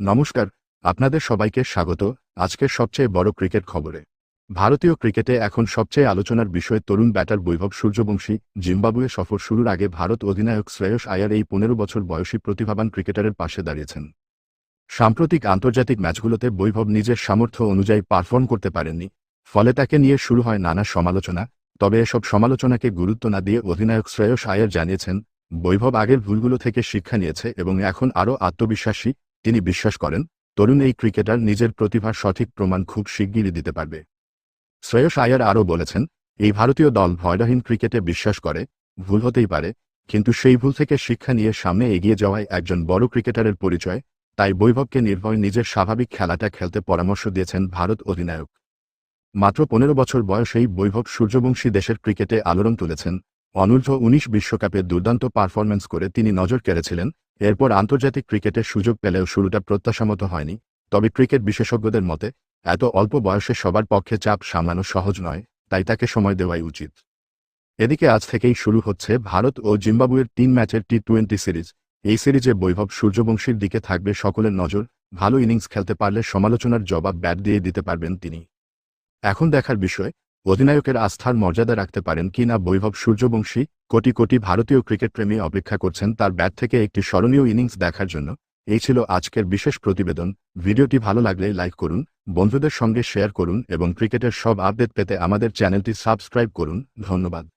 নমস্কার, আপনাদের সবাইকে স্বাগত আজকের সবচেয়ে বড় ক্রিকেট খবরে। ভারতীয় ক্রিকেটে এখন সবচেয়ে আলোচনার বিষয় তরুণ ব্যাটার বৈভব সূর্যবংশী। জিম্বাবুয়ে সফর শুরুর আগে ভারত অধিনায়ক শ্রেয়স আয়ার এই ১৫ বছর বয়সী প্রতিভাবান ক্রিকেটারের পাশে দাঁড়িয়েছেন। সাম্প্রতিক আন্তর্জাতিক ম্যাচগুলোতে বৈভব নিজের সামর্থ্য অনুযায়ী পারফর্ম করতে পারেননি, ফলে তাকে নিয়ে শুরু হয় নানা সমালোচনা। তবে এসব সমালোচনাকে গুরুত্ব না দিয়ে অধিনায়ক শ্রেয়স আয়ার জানিয়েছেন, বৈভব আগের ভুলগুলো থেকে শিক্ষা নিয়েছে এবং এখন আরও আত্মবিশ্বাসী। তিনি বিশ্বাস করেন, তরুণ এই ক্রিকেটার নিজের প্রতিভার সঠিক প্রমাণ খুব শিগগিরই দিতে পারবে। শ্রেয়স আয়ার আরও বলেছেন, এই ভারতীয় দল ভয়হীন ক্রিকেটে বিশ্বাস করে, ভুল হতেই পারে, কিন্তু সেই ভুল থেকে শিক্ষা নিয়ে সামনে এগিয়ে যাওয়াই একজন বড় ক্রিকেটারের পরিচয়। তাই বৈভবকে নির্ভয় নিজের স্বাভাবিক খেলাটা খেলতে পরামর্শ দিয়েছেন ভারত অধিনায়ক। মাত্র ১৫ বছর বয়সেই বৈভব সূর্যবংশী দেশের ক্রিকেটে আলোড়ন তুলেছেন। অনূর্ধ্ব-১৯ বিশ্বকাপে দুর্দান্ত পারফরম্যান্স করে তিনি নজর কেড়েছিলেন। এরপর আন্তর্জাতিক ক্রিকেটে সুযোগ পেলেও শুরুটা প্রত্যাশামতো হয়নি। তবে ক্রিকেট বিশেষজ্ঞদের মতে, এত অল্প বয়সে সবার পক্ষে চাপ সামলানো সহজ নয়, তাই তাকে সময় দেওয়াই উচিত। এদিকে আজ থেকেই শুরু হচ্ছে ভারত ও জিম্বাবুয়ের ৩ ম্যাচের টি-২০ সিরিজ। এই সিরিজে বৈভব সূর্যবংশীর দিকে থাকবে সকলের নজর। ভালো ইনিংস খেলতে পারলে সমালোচনার জবাব ব্যাট দিয়ে দিতে পারবেন তিনি। এখন দেখার বিষয়, অধিনায়কের আস্থার মর্যাদা রাখতে পারেন কি না বৈভব সূর্যবংশী। কোটি কোটি ভারতীয় ক্রিকেটপ্রেমী অপেক্ষা করছেন তার ব্যাট থেকে একটি স্মরণীয় ইনিংস দেখার জন্য। এই ছিল আজকের বিশেষ প্রতিবেদন। ভিডিওটি ভালো লাগলে লাইক করুন, বন্ধুদের সঙ্গে শেয়ার করুন এবং ক্রিকেটের সব আপডেট পেতে আমাদের চ্যানেলটি সাবস্ক্রাইব করুন। ধন্যবাদ।